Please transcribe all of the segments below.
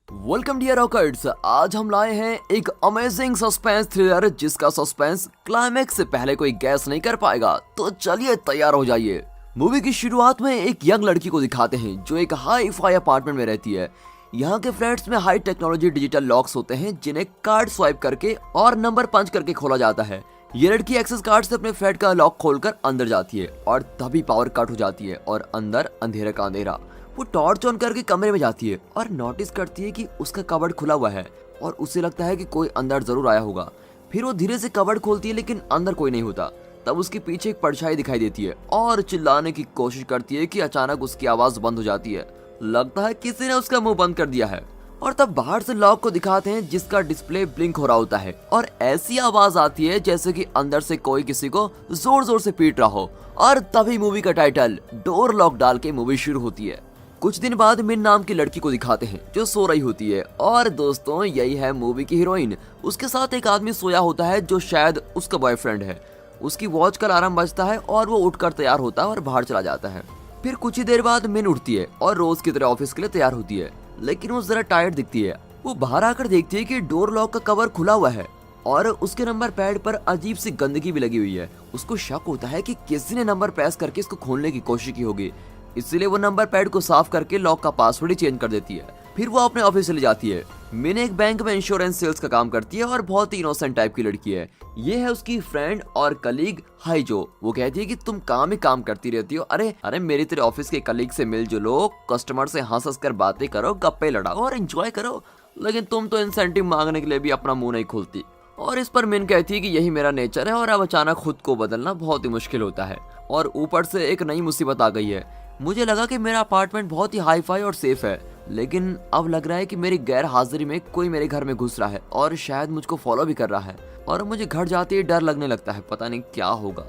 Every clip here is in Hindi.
वेलकम डियर रॉकर्ट्स, आज हम लाए हैं एक अमेजिंग सस्पेंस थ्रिलर जिसका सस्पेंस क्लाइमेक्स से पहले कोई गैस नहीं कर पाएगा। तो चलिए तैयार हो जाइए। मूवी की शुरुआत में एक यंग लड़की को दिखाते हैं जो एक हाई फाई अपार्टमेंट में रहती है। यहाँ के फ्लैट्स में हाई टेक्नोलॉजी डिजिटल लॉक्स होते हैं जिन्हें कार्ड स्वाइप करके और नंबर पंच करके खोला जाता है। ये लड़की एक्सेस कार्ड से अपने फ्लैट का लॉक खोलकर अंदर जाती है और तभी पावर कट हो जाती है और अंदर अंधेरे का अंधेरा। वो टॉर्च ऑन करके कमरे में जाती है और नोटिस करती है कि उसका कबर्ड खुला हुआ है और उसे लगता है कि कोई अंदर जरूर आया होगा। फिर वो धीरे से कबर्ड खोलती है लेकिन अंदर कोई नहीं होता। तब उसके पीछे एक परछाई दिखाई देती है और चिल्लाने की कोशिश करती है कि अचानक उसकी आवाज बंद हो जाती है। लगता है किसी ने उसका मुंह बंद कर दिया है। और तब बाहर से लॉक को दिखाते हैं जिसका डिस्प्ले ब्लिंक हो रहा होता है और ऐसी आवाज आती है जैसे कि अंदर से कोई किसी को जोर जोर से पीट रहा हो। और तभी मूवी का टाइटल डोर लॉक डाल के मूवी शुरू होती है। कुछ दिन बाद मिन नाम की लड़की को दिखाते हैं जो सो रही होती है और दोस्तों यही है मूवी की हीरोइन। उसके साथ एक आदमी सोया होता है जो शायद उसका बॉयफ्रेंड है। उसकी वॉच का अलार्म बजता है और वो उठकर तैयार होता है और बाहर चला जाता है। फिर कुछ ही देर बाद मिन उठती है और रोज की तरह ऑफिस के लिए तैयार होती है, लेकिन वो जरा टायर्ड दिखती है। वो बाहर आकर देखती है कि डोर लॉक का कवर खुला हुआ है और उसके नंबर पैड पर अजीब सी गंदगी भी लगी हुई है। उसको शक होता है कि किसी ने नंबर प्रेस करके इसको खोलने की कोशिश की होगी, इसलिए वो नंबर पैड को साफ करके लॉक का पासवर्ड ही चेंज कर देती है। फिर वो अपने ऑफिस चली जाती है। मिन एक बैंक में इंश्योरेंस सेल्स का काम करती है और बहुत ही इनोसेंट टाइप की लड़की है। ये है उसकी फ्रेंड और कलीग हाइजो। वो कहती है कि तुम काम ही काम करती रहती हो। अरे अरे मेरी तेरे ऑफिस के कलीग से मिल जुलो, कस्टमर से हंस हंस कर बातें करो, गप्पे लड़ाओ और एंजॉय करो, लेकिन तुम तो इंसेंटिव मांगने के लिए भी अपना मुंह नहीं खोलती। और इस पर मिन कहती है कि यही मेरा नेचर है और अब अचानक खुद को बदलना बहुत ही मुश्किल होता है और ऊपर से एक नई मुसीबत आ गई है। मुझे लगा कि मेरा अपार्टमेंट बहुत ही हाई फाई और सेफ है, लेकिन अब लग रहा है कि मेरी गैर हाजिरी में कोई मेरे घर में घुस रहा है और शायद मुझको फॉलो भी कर रहा है और मुझे घर जाते ही डर लगने लगता है, पता नहीं क्या होगा।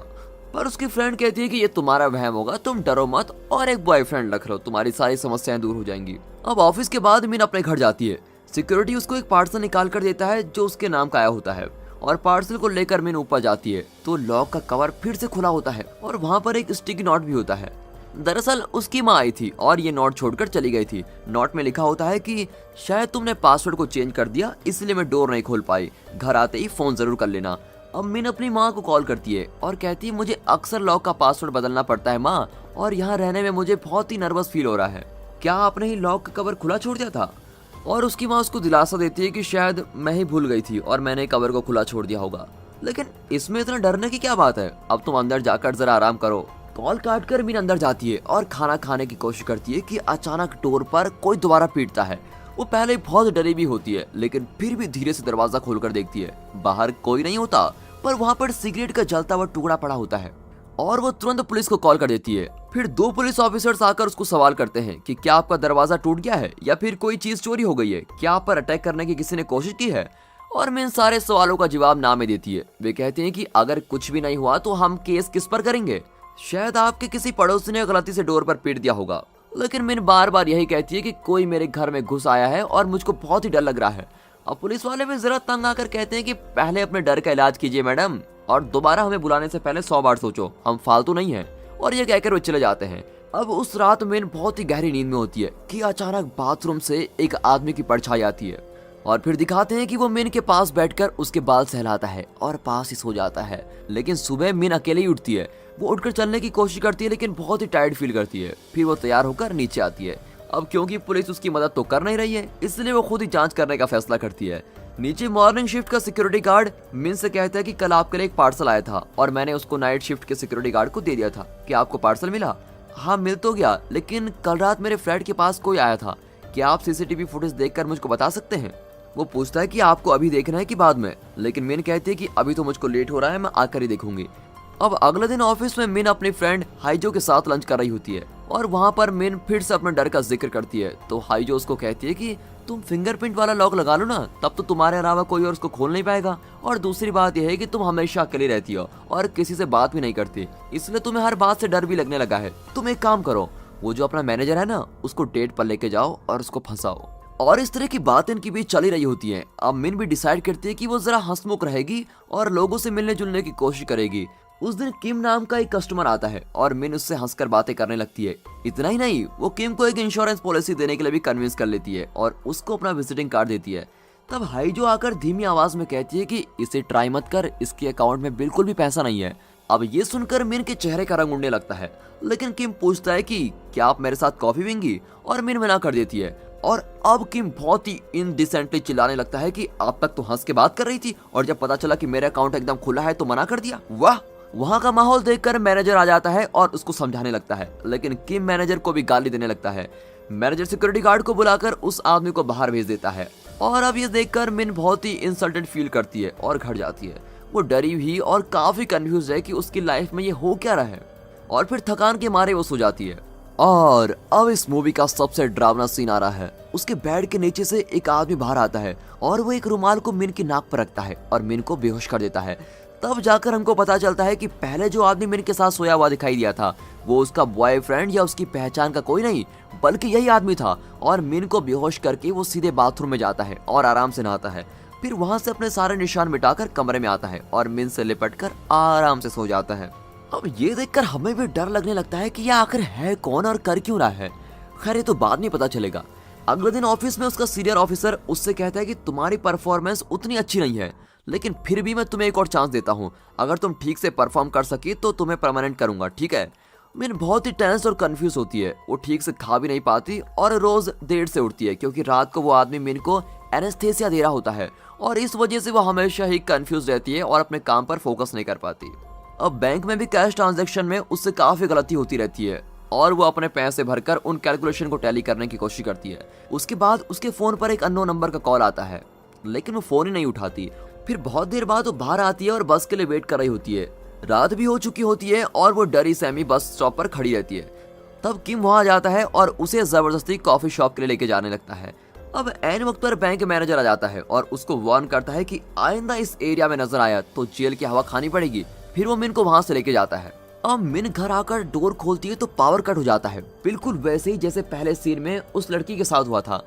पर उसकी फ्रेंड कहती है कि ये तुम्हारा वहम होगा, तुम डरो मत और एक बॉयफ्रेंड रख लो, तुम्हारी सारी समस्याएं दूर हो जाएंगी। अब ऑफिस के बाद मिन अपने घर जाती है। सिक्योरिटी उसको एक पार्सल निकाल कर देता है जो उसके नाम का आया होता है और पार्सल को लेकर मिन ऊपर जाती है तो लॉक का कवर फिर से खुला होता है और वहाँ पर एक स्टिकी नोट भी होता है। दरअसल उसकी माँ आई थी और ये नोट छोड़कर चली गई थी। नोट में लिखा होता है कि शायद तुमने पासवर्ड को चेंज कर दिया इसलिए मैं डोर नहीं खोल पाई, घर आते ही फोन जरूर कर लेना। अब मिन अपनी माँ को कॉल करती है और कहती है मुझे अक्सर लॉक का पासवर्ड बदलना पड़ता है माँ, और यहाँ रहने में मुझे बहुत ही नर्वस फील हो रहा है, क्या आपने ही लॉक का कवर खुला छोड़ दिया था? और उसकी माँ उसको दिलासा देती है कि शायद मैं ही भूल गई थी और मैंने कवर को खुला छोड़ दिया होगा, लेकिन इसमें इतना डरने की क्या बात है, अब तुम अंदर जाकर जरा आराम करो। कॉल काटकर मिन अंदर जाती है और खाना खाने की कोशिश करती है कि अचानक डोर पर कोई दोबारा पीटता है। वो पहले बहुत डरी भी होती है लेकिन फिर भी धीरे से दरवाजा खोलकर देखती है। बाहर कोई नहीं होता पर वहाँ पर सिगरेट का जलता हुआ टुकड़ा पड़ा होता है और वो तुरंत पुलिस को कॉल कर देती है। फिर 2 पुलिस ऑफिसर्स आकर उसको सवाल करते हैं कि क्या आपका दरवाजा टूट गया है या फिर कोई चीज चोरी हो गई है, क्या आप पर अटैक करने की किसी ने कोशिश की है? और मिन सारे सवालों का जवाब ना में देती है। वे कहते हैं कि अगर कुछ भी नहीं हुआ तो हम केस किस पर करेंगे, शायद आपके किसी पड़ोसी ने गलती से डोर पर पीट दिया होगा। लेकिन मिन बार बार यही कहती है कि कोई मेरे घर में घुस आया है और मुझको बहुत ही डर लग रहा है। अब पुलिस वाले भी जरा तंग आकर कहते हैं कि पहले अपने डर का इलाज कीजिए मैडम और दोबारा हमें बुलाने से पहले 100 बार सोचो, हम फालतू नहीं हैं। और ये कहकर वो चले जाते हैं। अब उस रात मिन बहुत ही गहरी नींद में होती है कि अचानक बाथरूम से एक आदमी की परछाई आती है और फिर दिखाते हैं कि वो मिन के पास बैठकर उसके बाल सहलाता है और पास ही सो जाता है। लेकिन सुबह मिन अकेले ही उठती है। वो उठकर चलने की कोशिश करती है लेकिन बहुत ही टायर्ड फील करती है। फिर वो तैयार होकर नीचे आती है। अब क्योंकि पुलिस उसकी मदद तो कर नहीं रही है इसलिए वो खुद ही जांच करने का फैसला करती है। नीचे मॉर्निंग शिफ्ट का सिक्योरिटी गार्ड मिन से कहता है कि कल आपके लिए एक पार्सल आया था और मैंने उसको नाइट शिफ्ट के सिक्योरिटी गार्ड को दे दिया था, क्या आपको पार्सल मिला? हाँ मिल तो गया, लेकिन कल रात मेरे फ्लैट के पास कोई आया था, क्या आप सीसीटीवी फुटेज देखकर मुझको बता सकते हैं? वो पूछता है कि आपको अभी देखना है कि बाद में, लेकिन मिन कहती है कि अभी तो मुझको लेट हो रहा है, मैं आकर ही देखूंगी। अब अगले दिन ऑफिस में मिन अपनी फ्रेंड हाइजो के साथ लंच कर रही होती है और वहाँ पर मिन फिर से अपने डर का जिक्र करती है तो हाइजो उसको कहती है कि तुम फिंगरप्रिंट वाला लॉक लगा लो ना, तब तो तुम्हारे अलावा कोई और उसको खोल नहीं पाएगा। और दूसरी बात यह है कि तुम हमेशा अकेली रहती हो और किसी से बात भी नहीं करती, इसलिए तुम्हें हर बात से डर भी लगने लगा है। तुम एक काम करो, वो जो अपना मैनेजर है ना उसको डेट पर लेके जाओ और उसको फंसाओ। और इस तरह की बात इनके बीच चली रही होती है। अब मिन भी डिसाइड करती है कि वो जरा हंसमुख रहेगी और लोगों से मिलने जुलने की कोशिश करेगी। उस दिन किम नाम का एक कस्टमर आता है और मिन उससे हंसकर बातें करने लगती है। इतना ही नहीं, वो किम को एक इंश्योरेंस पॉलिसी देने के लिए भी कन्विंस कर लेती है और उसको अपना विजिटिंग कार्ड देती है। तब हाइजो आकर धीमी आवाज में कहती है कि इसे ट्राई मत कर, इसके अकाउंट में बिल्कुल भी पैसा नहीं है। अब ये सुनकर मिन के चेहरे का रंग उड़ने लगता है, लेकिन किम पूछता है कि क्या आप मेरे साथ कॉफी पीएंगी, और मिन मना कर देती है। और अब किम बहुत ही इनडिसेंटली चिल्लाने लगता है कि अब तक तो हंस के बात कर रही थी और जब पता चला कि मेरा अकाउंट एकदम खुला है तो मना कर दिया। वाह! वहाँ का माहौल देखकर मैनेजर आ जाता है और उसको समझाने लगता है, लेकिन किम मैनेजर को भी गाली देने लगता है। मैनेजर सिक्योरिटी गार्ड को बुलाकर उस आदमी को बाहर भेज देता है और अब ये देखकर मिन बहुत ही इंसल्टेड फील करती है और घर जाती है। वो डरी हुई और काफी कंफ्यूज है कि उसकी लाइफ में ये हो क्या रहा है, और फिर थकान के मारे वो सो जाती है। और अब इस मूवी का सबसे डरावना सीन आ रहा है। उसके बेड के नीचे से एक आदमी बाहर आता है और वो एक रुमाल को मिन की नाक पर रखता है और मिन को बेहोश कर देता है। तब जाकर हमको पता चलता है कि पहले जो आदमी मिन के साथ सोया हुआ दिखाई दिया था वो उसका बॉयफ्रेंड या उसकी पहचान का कोई नहीं बल्कि यही आदमी था। और मिन को बेहोश करके वो सीधे बाथरूम में जाता है और आराम से नहाता है। फिर वहां से अपने सारे निशान मिटाकर कमरे में आता है और मिन से लिपटकर आराम से सो जाता है। अब ये देखकर हमें भी डर लगने लगता है कि ये आखिर है कौन और कर क्यों रहा है। खैर ये तो बाद में पता चलेगा। अगले दिन ऑफिस में उसका सीनियर ऑफिसर उससे कहता है कि तुम्हारी परफॉर्मेंस उतनी अच्छी नहीं है, लेकिन फिर भी मैं तुम्हें एक और चांस देता हूँ। अगर तुम ठीक से परफॉर्म कर सकी तो तुम्हें परमानेंट करूंगा, ठीक है। मिन बहुत ही टेंस और कंफ्यूज होती है। वो ठीक से खा भी नहीं पाती और रोज देर से उठती है क्योंकि रात को वो आदमी मिन को एनेस्थेसिया दे रहा होता है और इस वजह से वो हमेशा ही कंफ्यूज रहती है और अपने काम पर फोकस नहीं कर पाती। अब बैंक में भी कैश ट्रांजैक्शन में उससे काफी गलती होती रहती है और वो अपने पैसे भरकर उन कैलकुलेशन को टैली करने की कोशिश करती है। उसके बाद उसके फोन पर एक अननोन नंबर का कॉल आता है, लेकिन वो फोन ही नहीं उठाती। फिर बहुत देर बाद वो बाहर आती है और बस के लिए वेट कर रही होती है। रात भी हो चुकी होती है और वो डरी सहमी बस स्टॉप पर खड़ी रहती है। तब किम वहां जाता है और उसे जबरदस्ती कॉफी शॉप के लिए लेके जाने लगता है। अब ऐन वक्त पर बैंक मैनेजर आ जाता है और उसको वार्न करता है कि आइंदा इस एरिया में नजर आया तो जेल की हवा खानी पड़ेगी। फिर वो मिन को वहां से लेके जाता है। अब मिन घर आकर डोर खोलती है तो पावर कट हो जाता है, बिल्कुल वैसे ही जैसे पहले सीन में उस लड़की के साथ हुआ था।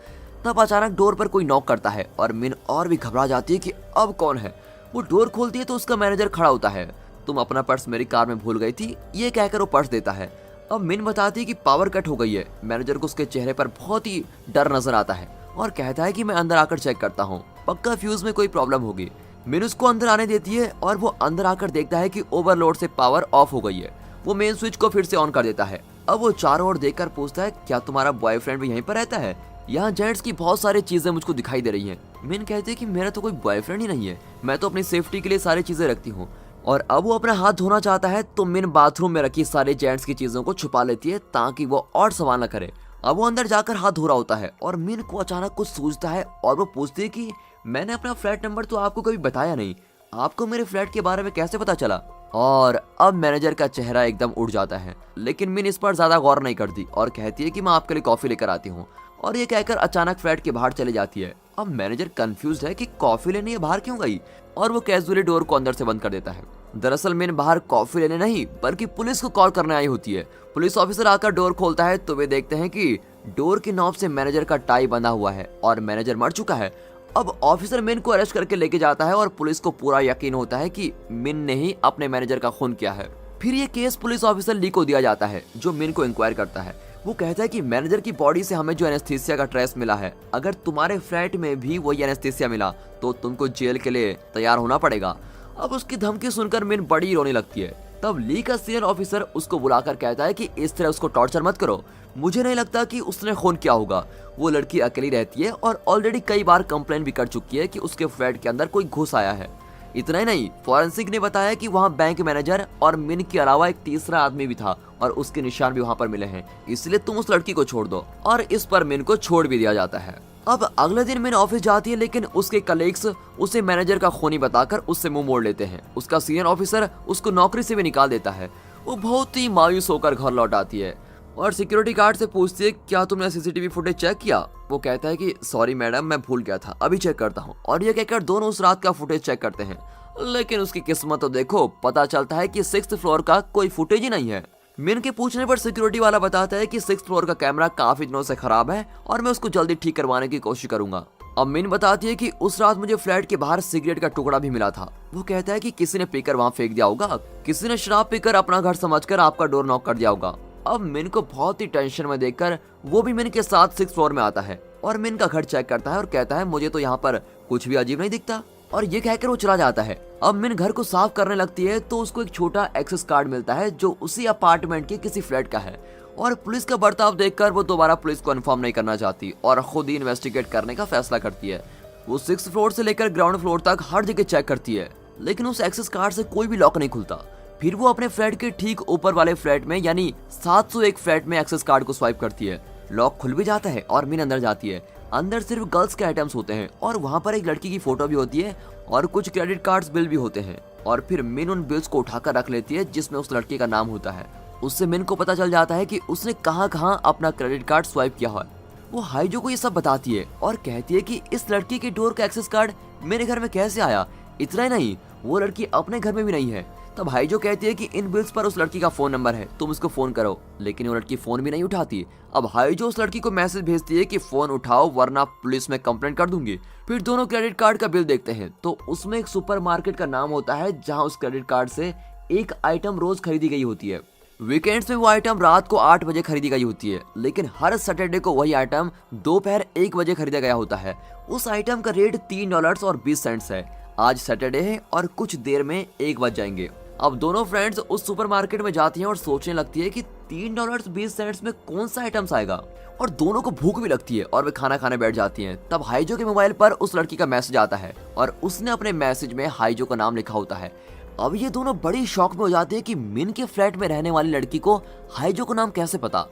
तब अचानक डोर पर कोई नॉक करता है और मिन और भी घबरा जाती है कि अब कौन है। वो डोर खोलती है तो उसका मैनेजर खड़ा होता है। तुम अपना पर्स मेरी कार में भूल गई थी, ये कहकर वो पर्स देता है। अब मिन बताती है कि पावर कट हो गई है। मैनेजर को उसके चेहरे पर बहुत ही डर नजर आता है और कहता है कि मैं अंदर आकर चेक करता हूँ, पक्का फ्यूज में कोई प्रॉब्लम होगी। मिन उसको अंदर आने देती है और वो अंदर आकर देखता है कि ओवरलोड से पावर ऑफ हो गई है। वो मेन स्विच को फिर से ऑन कर देता है। अब वो चारों ओर देखकर पूछता है, क्या तुम्हारा बॉयफ्रेंड भी यहीं पर रहता है? यहाँ जेंट्स की बहुत सारी चीजें मुझको दिखाई दे रही हैं। मिन कहती है कि मेरा तो कोई बॉयफ्रेंड ही नहीं है, मैं तो अपनी सेफ्टी के लिए सारी चीजें रखती हूँ। और अब वो अपना हाथ धोना चाहता है तो मिन बाथरूम में रखी सारे जेंट्स की चीजों को छुपा लेती है ताकि वो और सवाल न करे। अब वो अंदर जाकर हाथ धो रहा होता है और मिन को अचानक कुछ सूझता है और वो पूछती है कि मैंने अपना फ्लैट नंबर तो आपको कभी बताया नहीं, आपको मेरे फ्लैट के बारे में कैसे पता चला? और अब मैनेजर का चेहरा एकदम उड़ जाता है, लेकिन मिन इस पर ज्यादा गौर नहीं करती और कहती है कि मैं आपके लिए कॉफी लेकर आती हूँ। और ये कहकर अचानक फ्लैट के बाहर चली जाती है। अब मैनेजर कंफ्यूज है कि कॉफी लेने ये बाहर क्यों गई और वो कैजुअली डोर को अंदर से बंद कर देता है। दरअसल मिन बाहर कॉफी लेने नहीं बल्कि पुलिस को कॉल करने आई होती है। पुलिस ऑफिसर आकर डोर खोलता है तो वे देखते हैं कि डोर की नॉब से मैनेजर का टाई बंधा हुआ है और मैनेजर मर चुका है। अब ऑफिसर मिन को अरेस्ट करके लेके जाता है और पुलिस को पूरा यकीन होता है कि मिन ने ही अपने मैनेजर का खून किया है। फिर ये केस पुलिस ऑफिसर ली को दिया जाता है जो मिन को इंक्वायर करता है। वो कहता है कि मैनेजर की बॉडी से हमें जो एनेस्थीसिया का ट्रेस मिला है, अगर तुम्हारे फ्लैट में भी वही एनेस्थीसिया मिला तो तुमको जेल के लिए तैयार होना पड़ेगा। अब उसकी धमकी सुनकर मिन बड़ी रोने लगती है। तब ली का सीनियर ऑफिसर उसको बुलाकर कहता है कि इस तरह उसको टॉर्चर मत करो, मुझे नहीं लगता कि उसने खून किया होगा। वो लड़की अकेली रहती है और ऑलरेडी कई बार कंप्लेन भी कर चुकी है कि उसके फ्लैट के अंदर कोई घुस आया है। इतना ही नहीं, फॉरेंसिक ने बताया कि वहाँ बैंक मैनेजर और मिन के अलावा एक तीसरा आदमी भी था और उसके निशान भी वहाँ पर मिले हैं, इसलिए तुम उस लड़की को छोड़ दो। और इस पर मिन को छोड़ भी दिया जाता है। अब अगले दिन मिन ऑफिस जाती है, लेकिन उसके कलीग्स उसे मैनेजर का खूनी बताकर उससे मुंह मोड़ लेते हैं। उसका सीनियर ऑफिसर उसको नौकरी से भी निकाल देता है। वो बहुत ही मायूस होकर घर लौट आती है और सिक्योरिटी गार्ड से पूछती है, क्या तुमने सीसीटीवी फुटेज चेक किया? वो कहता है कि सॉरी मैडम, मैं भूल गया था, अभी चेक करता हूँ। और ये कहकर दोनों उस रात का फुटेज चेक करते हैं, लेकिन उसकी किस्मत तो देखो, पता चलता है कि 6th फ्लोर का कोई फुटेज ही नहीं है। मिन के पूछने पर सिक्योरिटी वाला बताता है कि 6th फ्लोर का कैमरा काफी दिनों से खराब है और मैं उसको जल्दी ठीक करवाने की कोशिश करूंगा। अब मिन बताती है कि उस रात मुझे फ्लैट के बाहर सिगरेट का टुकड़ा भी मिला था। वो कहता है कि किसी ने पीकर वहाँ फेंक दिया होगा, किसी ने शराब पीकर अपना घर समझकर आपका डोर नॉक कर दिया होगा। अब मिन को बहुत ही टेंशन में देखकर वो भी मिन के साथ 6th फ्लोर में आता है और मिन का घर चेक करता है और कहता है मुझे तो यहाँ पर कुछ भी अजीब नहीं दिखता, और ये कहकर वो चला जाता है। अब मिन घर को साफ करने लगती है तो उसको एक छोटा एक्सेस कार्ड मिलता है जो उसी अपार्टमेंट के किसी फ्लैट का है, और पुलिस का बर्ताव देखकर वो दोबारा पुलिस को इन्फॉर्म नहीं करना चाहती और खुद ही इन्वेस्टिगेट करने का फैसला करती है। वो 6th फ्लोर से लेकर ग्राउंड फ्लोर तक हर जगह चेक करती है, लेकिन उस एक्सेस कार्ड से कोई भी लॉक नहीं खुलता। फिर वो अपने फ्लैट के ठीक ऊपर वाले फ्लैट में यानी 701 फ्लैट में एक्सेस कार्ड को स्वाइप करती है। लॉक खुल भी जाता है और मिन अंदर जाती है। अंदर सिर्फ गर्ल्स के आइटम्स होते हैं और वहाँ पर एक लड़की की फोटो भी होती है और कुछ क्रेडिट कार्ड्स बिल भी होते हैं। और फिर मिन उन बिल्स को उठाकर रख लेती है जिसमें उस लड़के का नाम होता है। उससे मिन को पता चल जाता है कि उसने कहाँ कहाँ अपना क्रेडिट कार्ड स्वाइप किया है। वो हाइजो को ये सब बताती है और कहती है कि इस लड़की के डोर का एक्सेस कार्ड मेरे घर में कैसे आया। इतना ही नहीं, वो लड़की अपने घर में भी नहीं है। तब हाइजो कहती है कि इन बिल्स पर उस लड़की का फोन नंबर है, तुम उसको फोन करो, लेकिन वो लड़की फोन भी नहीं उठाती। अब हाइजो उस लड़की को मैसेज भेजती है कि फोन उठाओ वरना पुलिस में कंप्लेंट कर दूंगी। फिर दोनों क्रेडिट कार्ड का बिल देखते हैं तो उसमें एक सुपरमार्केट का नाम होता है जहां उस क्रेडिट कार्ड से एक आइटम रोज खरीदी गई होती है। वीकेंड्स में वो आइटम रात को 8 बजे खरीदी गई होती है, लेकिन हर सैटरडे को वही आइटम दोपहर 1 बजे खरीदा गया होता है। उस आइटम का रेट $3.20 है। आज सैटरडे है और कुछ देर में 1 बज जाएंगे। अब दोनों फ्रेंड्स उस सुपरमार्केट में जाती हैं और सोचने लगती है कि $3.20 में कौन सा आइटम्स आएगा, और दोनों को भूख भी लगती है और वे खाना खाने बैठ जाती हैं। तब हाइजो के मोबाइल पर उस लड़की का मैसेज आता है और उसने अपने मैसेज में हाइजो का नाम लिखा होता है। अब ये दोनों बड़ी शॉक में हो जाते हैं कि मिन के फ्लैट में रहने वाली लड़की को हाइजो का नाम कैसे पता।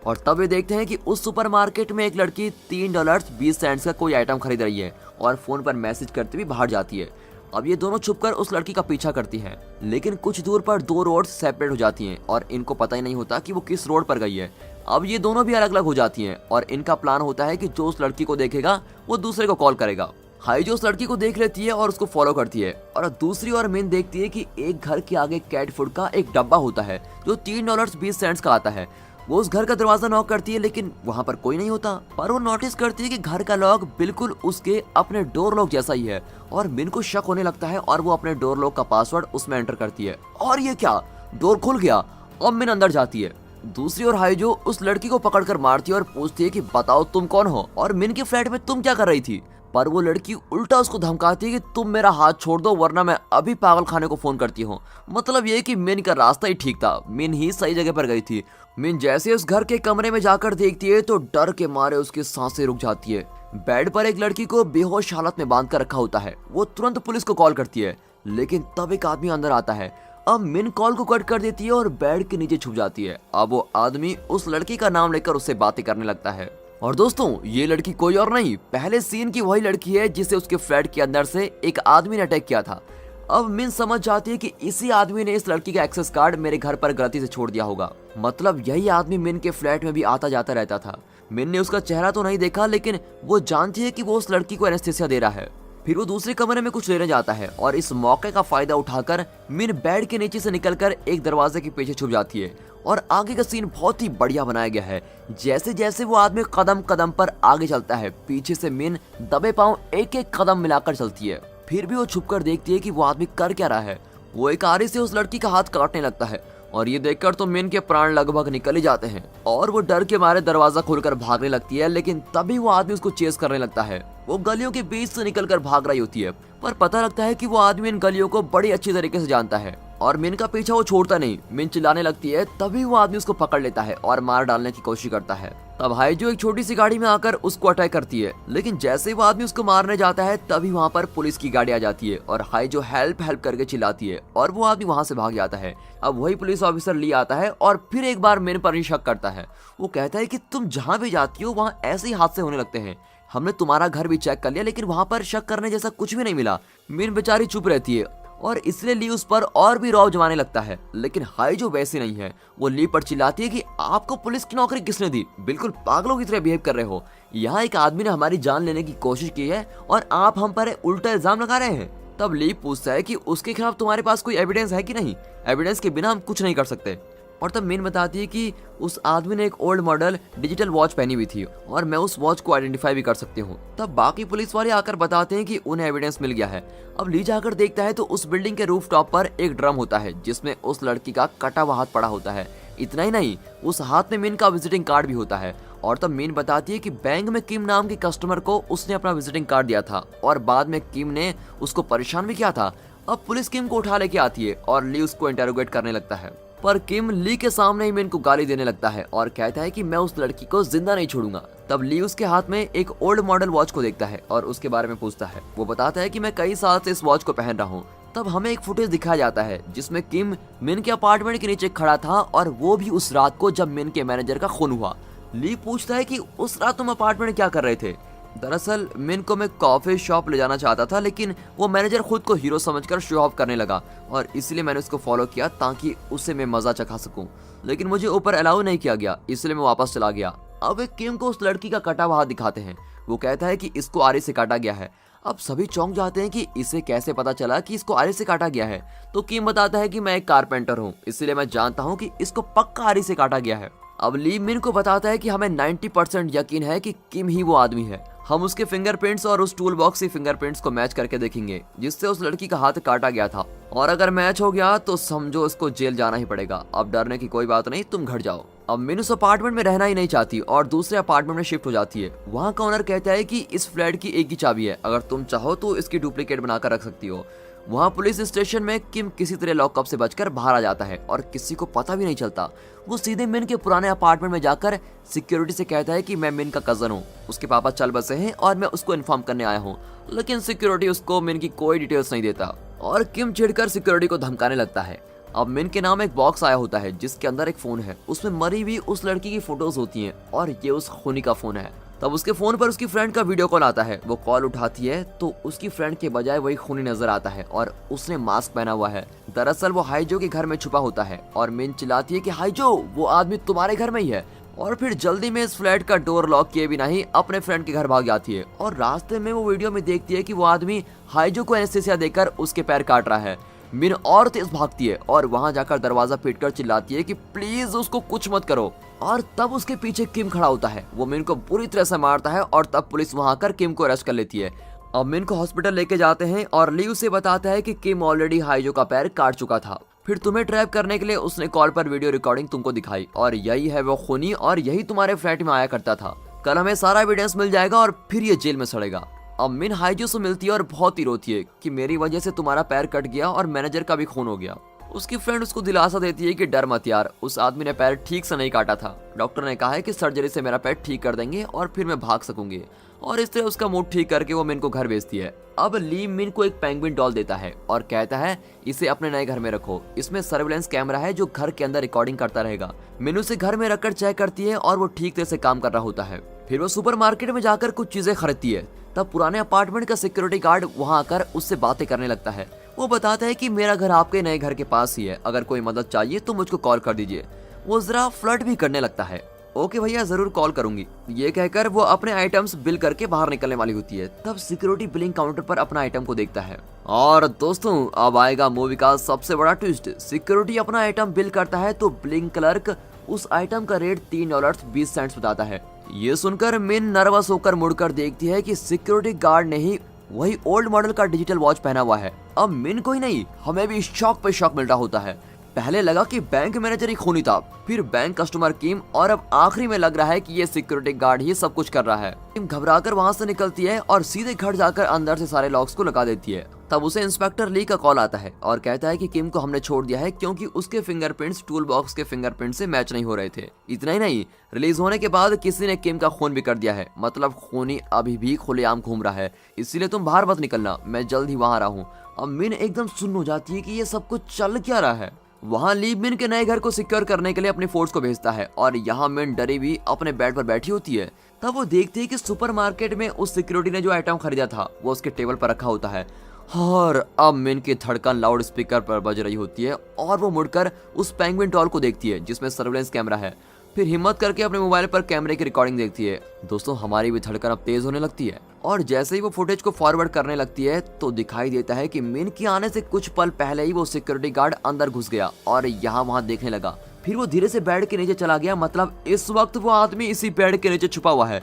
और तब वे देखते हैं कि उस सुपरमार्केट में एक लड़की $3.20 का कोई आइटम खरीद रही है और फोन पर मैसेज करते हुए बाहर जाती है। अब ये दोनों छुपकर उस लड़की का पीछा करती हैं, लेकिन कुछ दूर पर 2 रोड सेपरेट हो जाती हैं और इनको पता ही नहीं होता कि वो किस रोड पर गई है। अब ये दोनों भी अलग अलग हो जाती हैं और इनका प्लान होता है कि जो उस लड़की को देखेगा वो दूसरे को कॉल करेगा। हाइजो उस लड़की को देख लेती है और उसको फॉलो करती है, और दूसरी ओर मिन देखती है कि एक घर के आगे कैट फूड का एक डब्बा होता है जो $3.20 का आता है। वो उस घर का दरवाजा नॉक करती है लेकिन वहाँ पर कोई नहीं होता, पर वो नोटिस करती है कि घर का लॉक बिल्कुल उसके अपने डोर लॉक जैसा ही है, और मिन को शक होने लगता है और वो अपने डोर लॉक का पासवर्ड उसमें एंटर करती है। और ये क्या, डोर खुल गया। अब मिन अंदर जाती है। दूसरी ओर हाइजो उस लड़की को पकड़कर मारती है और पूछती है कि बताओ तुम कौन हो और मिन के फ्लैट में तुम क्या कर रही थी। पर वो लड़की उल्टा उसको धमकाती है कि तुम मेरा हाथ छोड़ दो वरना मैं अभी पागल खाने को फोन करती हूँ। मतलब ये कि मिन का रास्ता ही ठीक था, मिन ही सही जगह पर गई थी। मिन जैसे उस घर के कमरे में जाकर देखती है तो डर के मारे उसकी सांसें रुक जाती है। बेड पर एक लड़की को बेहोश हालत में बांध कर रखा होता है। वो तुरंत पुलिस को कॉल करती है, लेकिन तब एक आदमी अंदर आता है। अब मिन कॉल को कट कर देती है और बेड के नीचे छुप जाती है। अब वो आदमी उस लड़की का नाम लेकर उससे बातें करने लगता है। और दोस्तों, ये लड़की कोई और नहीं, पहले सीन की वही लड़की है जिसे उसके फ्लैट के अंदर से एक आदमी ने अटैक किया था। अब मिन समझ जाती है कि इसी आदमी ने इस लड़की का एक्सेस कार्ड मेरे घर पर गलती से छोड़ दिया होगा। मतलब यही आदमी मिन के फ्लैट में भी आता जाता रहता था। मिन ने उसका चेहरा तो नहीं देखा, लेकिन वो जानती है कि वो उस लड़की को एनेस्थीसिया दे रहा है। फिर वो दूसरे कमरे में कुछ लेने जाता है और इस मौके का फायदा उठाकर मिन बेड के नीचे से निकलकर एक दरवाजे के पीछे छुप जाती है। और आगे का सीन बहुत ही बढ़िया बनाया गया है। जैसे जैसे वो आदमी कदम कदम पर आगे चलता है, पीछे से मिन दबे पांव एक एक कदम मिलाकर चलती है। फिर भी वो छुपकर देखती है कि वो आदमी कर क्या रहा है। वो एक आरी से उस लड़की का हाथ काटने लगता है और ये देखकर तो मिन के प्राण लगभग निकल ही जाते हैं और वो डर के मारे दरवाजा खोलकर भागने लगती है। लेकिन तभी वो आदमी उसको चेस करने लगता है। वो गलियों के बीच से निकलकर भाग रही होती है, पर पता लगता है कि वो आदमी इन गलियों को बड़ी अच्छी तरीके से जानता है और मिन का पीछा वो छोड़ता नहीं। मिन चिल्लाने लगती है, तभी वो आदमी उसको पकड़ लेता है और मार डालने की कोशिश करता है। तब हाइजो एक छोटी सी गाड़ी में आकर उसको अटैक करती है, लेकिन जैसे ही वो आदमी उसको मारने जाता है तभी वहाँ पर पुलिस की गाड़ी आ जाती है और हाइजो हेल्प हेल्प करके चिल्लाती है और वो आदमी वहाँ से भाग जाता है। अब वही पुलिस ऑफिसर ली आता है और फिर एक बार मिन पर ही शक करता है। वो कहता है कि तुम जहाँ भी जाती हो वहाँ ऐसे ही हादसे होने लगते हैं। हमने तुम्हारा घर भी चेक कर लिया लेकिन वहाँ पर शक करने जैसा कुछ भी नहीं मिला। मिन बेचारी चुप रहती है और इसलिए ली उस पर और भी रौब जमाने लगता है, लेकिन हाइजो वैसी नहीं है। वो ली पर चिल्लाती है कि आपको पुलिस की नौकरी किसने दी, बिल्कुल पागलों की तरह बिहेव कर रहे हो। यहाँ एक आदमी ने हमारी जान लेने की कोशिश की है और आप हम पर उल्टा इल्जाम लगा रहे हैं। तब ली पूछता है कि उसके खिलाफ तुम्हारे पास कोई एविडेंस है कि नहीं। एविडेंस के बिना हम कुछ नहीं कर सकते। और तब मिन बताती है कि उस आदमी ने एक ओल्ड मॉडल डिजिटल वॉच पहनी हुई थी और मैं उस वॉच को आइडेंटिफाई भी कर सकती हूँ। तब बाकी पुलिस वाले आकर बताते हैं कि उन्हें एविडेंस मिल गया है। अब ली जाकर देखता है तो उस बिल्डिंग के रूफ टॉप पर एक ड्रम होता है जिसमें उस लड़की का कटा हुआ हाथ पड़ा होता है। इतना ही नहीं, उस हाथ में मिन का विजिटिंग कार्ड भी होता है। और तब मिन बताती है कि बैंक में किम नाम के कस्टमर को उसने अपना विजिटिंग कार्ड दिया था और बाद में किम ने उसको परेशान भी किया था। अब पुलिस किम को उठा लेके आती है और ली उसको इंटेरोगेट करने लगता है, पर किम ली के सामने ही मिन को गाली देने लगता है और कहता है कि मैं उस लड़की को जिंदा नहीं छोड़ूंगा। तब ली उसके हाथ में एक ओल्ड मॉडल वॉच को देखता है और उसके बारे में पूछता है। वो बताता है कि मैं कई साल से इस वॉच को पहन रहा हूँ। तब हमें एक फुटेज दिखाया जाता है जिसमें किम मिन के अपार्टमेंट के नीचे खड़ा था और वो भी उस रात को जब मिन के मैनेजर का खून हुआ। ली पूछता है कि उस रात तुम अपार्टमेंट में क्या कर रहे थे। दरअसल मिन को मैं कॉफी शॉप ले जाना चाहता था, लेकिन वो मैनेजर खुद को हीरो समझकर शो ऑफ करने लगा और इसलिए मैंने उसको फॉलो किया ताकि उससे मैं मजा चखा सकूं, लेकिन मुझे ऊपर अलाउ नहीं किया गया, इसलिए मैं वापस चला गया। अब एक किम को उस लड़की का कटा हुआ हाथ दिखाते हैं। वो कहता है कि इसको आरी से काटा गया है। अब सभी चौंक जाते हैं कि इसे कैसे पता चला कि इसको आरी से काटा गया है। तो किम बताता है कि मैं एक कारपेंटर हूँ, इसलिए मैं जानता हूँ कि इसको पक्का आरी से काटा गया है। अब ली मिन को बताता है कि हमें 90% यकीन है कि किम ही वो आदमी है। हम उसके फिंगरप्रिंट्स और उस टूल बॉक्स के फिंगरप्रिंट्स को मैच करके देखेंगे जिससे उस लड़की का हाथ काटा गया था, और अगर मैच हो गया तो समझो उसको जेल जाना ही पड़ेगा। अब डरने की कोई बात नहीं, तुम घर जाओ। अब मिन उस अपार्टमेंट में रहना ही नहीं चाहती और दूसरे अपार्टमेंट में शिफ्ट हो जाती है। वहाँ का ओनर कहता है कि इस फ्लैट की एक ही चाबी है, अगर तुम चाहो तो इसकी डुप्लीकेट बनाकर रख सकती हो। वहाँ पुलिस स्टेशन में किम किसी तरह लॉकअप से बचकर बाहर आ जाता है और किसी को पता भी नहीं चलता। वो सीधे मिन के पुराने अपार्टमेंट में जाकर सिक्योरिटी से कहता है कि मैं मिन का कजन हूँ, उसके पापा चल बसे हैं और मैं उसको इन्फॉर्म करने आया हूँ, लेकिन सिक्योरिटी उसको मिन की कोई डिटेल्स नहीं देता और किम चिढ़कर सिक्योरिटी को धमकाने लगता है। अब मिन के नाम एक बॉक्स आया होता है जिसके अंदर एक फोन है, उसमें मरी हुई उस लड़की की फोटोज होती हैं और ये उस खूनी का फोन है। तब उसके फोन पर उसकी फ्रेंड का वीडियो कॉल आता है। वो कॉल उठाती है तो उसकी फ्रेंड के बजाय वही खूनी नजर आता है और उसने मास्क पहना हुआ है। दरअसल वो हाइजो के घर में छुपा होता है और मिन चिल्लाती है कि हाइजो, वो आदमी तुम्हारे घर में ही है, और फिर जल्दी में इस फ्लैट का डोर लॉक किए बिना ही अपने फ्रेंड के घर भाग जाती है। और रास्ते में वो वीडियो में देखती है कि वो आदमी हाइजो को एनेस्थीसिया देकर उसके पैर काट रहा है। मिन और तेज भागती है और वहां जाकर दरवाजा पीटकर चिल्लाती है कि प्लीज उसको कुछ मत करो। और तब उसके पीछे किम खड़ा होता है। वो मिन को बुरी तरह से मारता है और तब पुलिस वहां आकर किम को अरेस्ट कर लेती है। अब मिन को हॉस्पिटल लेके जाते हैं और ली उसे बताता है कि किम ऑलरेडी हाइजो का पैर काट चुका था। फिर तुम्हें ट्रैप करने के लिए उसने कॉल पर वीडियो रिकॉर्डिंग तुमको दिखाई और यही है वो खूनी और यही तुम्हारे फ्लैट में आया करता था। कल हमें सारा एविडेंस मिल जाएगा और फिर ये जेल में सड़ेगा। अब मिन हाइजो से मिलती है और बहुत ही रोती है कि मेरी वजह से तुम्हारा पैर कट गया और मैनेजर का भी खून हो गया। उसकी फ्रेंड उसको दिलासा देती है कि डर मत यार, उस आदमी ने पैर ठीक से नहीं काटा था, डॉक्टर ने कहा है कि सर्जरी से मेरा पैर ठीक कर देंगे और फिर मैं भाग सकूंगी। और इस तरह उसका मूड ठीक करके वो मिन को घर भेजती है। अब ली मिन को एक पेंगुइन डॉल देता है और कहता है इसे अपने नए घर में रखो, इसमें सर्विलेंस कैमरा है जो घर के अंदर रिकॉर्डिंग करता रहेगा। मिन उसे घर में रखकर चेक करती है और वो ठीक तरह से काम कर रहा होता है। फिर वो सुपरमार्केट में जाकर कुछ चीजें खरीदती है। तब पुराने अपार्टमेंट का सिक्योरिटी गार्ड वहां आकर उससे बातें करने लगता है। वो बताता है कि मेरा घर आपके नए घर के पास ही है, अगर कोई मदद चाहिए तो मुझको कॉल कर दीजिए। वो जरा फ्लर्ट भी करने लगता है। ओके भैया, जरूर कॉल करूंगी, ये कहकर वो अपने आइटम्स बिल करके बाहर निकलने वाली होती है। तब सिक्योरिटी बिलिंग काउंटर पर अपना आइटम को देखता है। और दोस्तों, अब आएगा मूवी का सबसे बड़ा ट्विस्ट। सिक्योरिटी अपना आइटम बिल करता है तो बिलिंग क्लर्क उस आइटम का रेट $3.20 बताता है। ये सुनकर मिन नर्वस होकर मुड़कर देखती है कि सिक्योरिटी गार्ड ने ही वही ओल्ड मॉडल का डिजिटल वॉच पहना हुआ है। अब मिन को ही नहीं, हमें भी शॉक पे शॉक मिल रहा होता है। पहले लगा कि बैंक मैनेजर ही खूनी था, फिर बैंक कस्टमर किम, और अब आखिरी में लग रहा है कि ये सिक्योरिटी गार्ड ही सब कुछ कर रहा है। किम घबराकर वहां से निकलती है और सीधे घर जाकर अंदर से सारे लॉक्स को लगा देती है। तब उसे इंस्पेक्टर ली का कॉल आता है और कहता है कि किम को हमने छोड़ दिया है क्योंकि उसके फिंगरप्रिंट्स टूल बॉक्स के फिंगरप्रिंट से मैच नहीं हो रहे थे। इतना ही नहीं, रिलीज होने के बाद किसी ने किम का खून भी कर दिया है, मतलब खूनी अभी भी खुलेआम घूम रहा है, इसीलिए तुम बाहर मत निकलना, मैं जल्द ही वहां आ रहा हूँ। अब मिन एकदम सुन्न हो जाती है कि ये सब कुछ चल क्या रहा है। वहाँ ली मिन के नए घर को सिक्योर करने के लिए अपनी फोर्स को भेजता है और यहाँ मिन डरी भी अपने बेड पर बैठी होती है। तब वो देखती है कि सुपरमार्केट में उस सिक्योरिटी ने जो आइटम खरीदा था वो उसके टेबल पर रखा होता है और अब मिन की धड़कन लाउड स्पीकर पर बज रही होती है और वो मुड़कर उस पेंगुइन डॉल को देखती है जिसमें सर्विलेंस कैमरा है। फिर हिम्मत करके अपने मोबाइल पर कैमरे की रिकॉर्डिंग देखती है। दोस्तों, हमारी भी धड़कन अब तेज होने लगती है और जैसे ही वो फुटेज को फॉरवर्ड करने लगती है तो दिखाई देता है कि मिन के आने से कुछ पल पहले ही वो सिक्योरिटी गार्ड अंदर घुस गया और यहाँ वहाँ देखने लगा। फिर वो धीरे से बेड के नीचे चला गया, मतलब इस वक्त वो आदमी इसी बेड के नीचे छुपा हुआ है।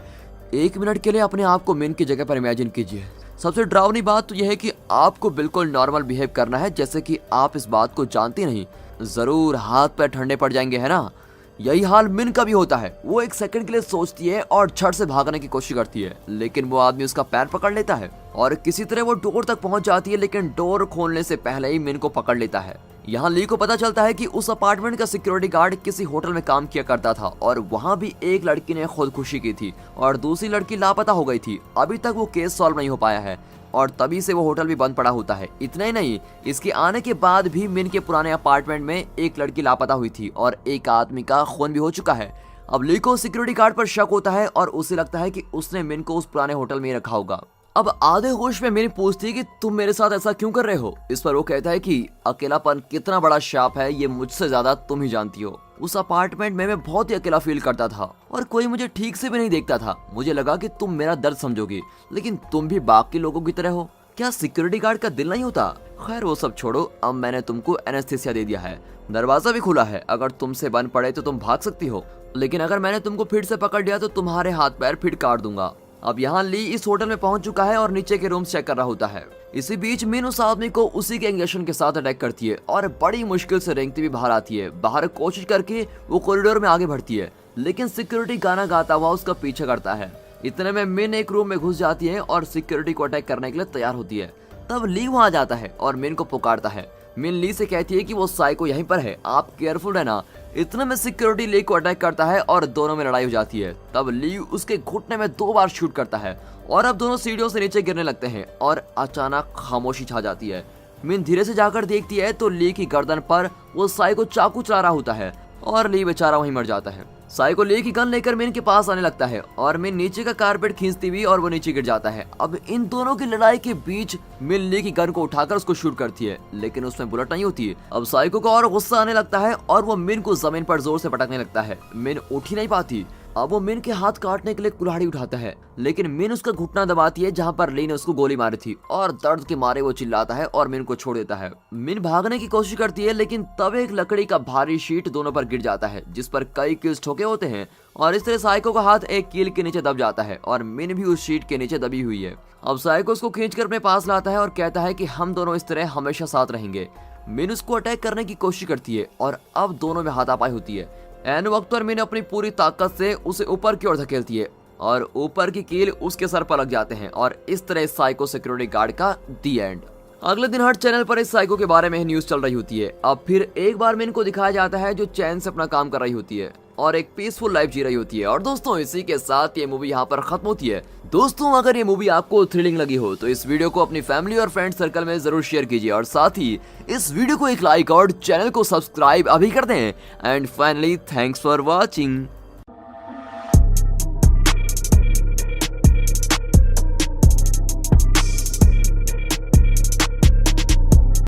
1 मिनट के लिए अपने आप को मिन की जगह पर इमेजिन कीजिए। सबसे डरावनी बात तो यह है कि आपको बिल्कुल नॉर्मल बिहेव करना है, जैसे कि आप इस बात को जानते नहीं। जरूर हाथ पैर ठंडे पड़ जाएंगे, है ना? यही हाल मिन का भी होता है। वो 1 सेकंड के लिए सोचती है और झट से भागने की कोशिश करती है, लेकिन वो आदमी उसका पैर पकड़ लेता है और किसी तरह वो डोर तक पहुंच जाती है, लेकिन डोर खोलने से पहले ही मिन को पकड़ लेता है। यहाँ ली को पता चलता है कि उस अपार्टमेंट का सिक्योरिटी गार्ड किसी होटल में काम किया करता था और वहाँ भी एक लड़की ने खुदकुशी की थी और दूसरी लड़की लापता हो गई थी। अभी तक वो केस सॉल्व नहीं हो पाया है और तभी से वो होटल भी बंद पड़ा होता है। इतना ही नहीं, इसके आने के बाद भी मिन के पुराने अपार्टमेंट में एक लड़की लापता हुई थी और एक आदमी का खून भी हो चुका है। अब ली को सिक्योरिटी गार्ड पर शक होता है और उसे लगता है कि उसने मिन को उस पुराने होटल में ही रखा होगा। अब आधे होश में मिन पूछती है कि तुम मेरे साथ ऐसा क्यों कर रहे हो। इस पर वो कहता है कि अकेलापन कितना बड़ा शाप है ये मुझसे ज्यादा तुम ही जानती हो। उस अपार्टमेंट में मैं बहुत ही अकेला फील करता था और कोई मुझे ठीक से भी नहीं देखता था। मुझे लगा कि तुम मेरा दर्द समझोगी, लेकिन तुम भी बाकी लोगों की तरह हो। क्या सिक्योरिटी गार्ड का दिल नहीं होता? खैर वो सब छोड़ो, अब मैंने तुमको एनेस्थीसिया दे दिया है, दरवाजा भी खुला है। अगर तुमसे बन पड़े तो तुम भाग सकती हो, लेकिन अगर मैंने तुमको फिर से पकड़ लिया तो तुम्हारे हाथ पैर फिर काट दूंगा। अब यहाँ ली इस होटल में पहुंच चुका है और नीचे के रूम चेक कर रहा होता है। इसी बीच मिन उस आदमी को उसी के इंजेक्शन के साथ अटैक करती है और बड़ी मुश्किल से रेंगती भी बाहर आती है। बाहर कोशिश करके वो कॉरिडोर में आगे बढ़ती है, लेकिन सिक्योरिटी गाना गाता हुआ उसका पीछा करता है। इतने में मिन एक रूम में घुस जाती है और सिक्योरिटी को अटैक करने के लिए तैयार होती है। तब ली वहां जाता है और मिन को पुकारता है। मिन ली से कहती है कि वो साइको यहीं पर है, आप केयरफुल रहना। इतने में सिक्योरिटी ली को अटैक करता है और दोनों में लड़ाई हो जाती है। तब ली उसके घुटने में 2 बार शूट करता है और अब दोनों सीढ़ियों से नीचे गिरने लगते हैं और अचानक खामोशी छा जाती है। मिन धीरे से जाकर देखती है तो ली की गर्दन पर वो साइको चाकू चला रहा होता है और ली बेचारा वहीं मर जाता है। साइको ली की गन लेकर मिन के पास आने लगता है और मिन नीचे का कारपेट खींचती हुई और वो नीचे गिर जाता है। अब इन दोनों की लड़ाई के बीच मिन ली की गन को उठाकर उसको शूट करती है, लेकिन उसमें बुलेट नहीं होती है। अब साइको को और गुस्सा आने लगता है और वो मिन को जमीन पर जोर से पटकने लगता है। मिन उठ ही नहीं पाती। अब वो मिन के हाथ काटने के लिए कुल्हाड़ी उठाता है, लेकिन मिन उसका घुटना दबाती है जहां पर ली ने उसको गोली मारी थी और दर्द के मारे वो चिल्लाता है और मिन को छोड़ देता है। मिन भागने की कोशिश करती है, लेकिन तब एक लकड़ी का भारी शीट दोनों पर गिर जाता है जिस पर कई कील्स ठोके होते हैं और इस तरह साइको का हाथ एक कील के नीचे दब जाता है और मिन भी उस शीट के नीचे दबी हुई है। अब साइको उसको खींचकर अपने पास लाता है और कहता है कि हम दोनों इस तरह हमेशा साथ रहेंगे। मिन उसको अटैक करने की कोशिश करती है और अब दोनों में हाथापाई होती है। एन वक्त पर मिन अपनी पूरी ताकत से उसे ऊपर की ओर धकेलती है और ऊपर की कील उसके सर पर लग जाते हैं और इस तरह साइको सिक्योरिटी गार्ड का दी एंड। अगले दिन हर चैनल पर इस साइको के बारे में ही न्यूज चल रही होती है। अब फिर एक बार मिन को दिखाया जाता है जो चैन से अपना काम कर रही होती है और एक पीसफुल लाइफ जी रही होती है। और दोस्तों इसी के साथ ये मूवी यहाँ पर खत्म होती है। दोस्तों अगर ये मूवी आपको थ्रिलिंग लगी हो तो इस वीडियो को अपनी फैमिली और फ्रेंड सर्कल में जरूर शेयर कीजिए और साथ ही इस वीडियो को एक लाइक और चैनल को सब्सक्राइब अभी कर दें। And finally thanks for watching.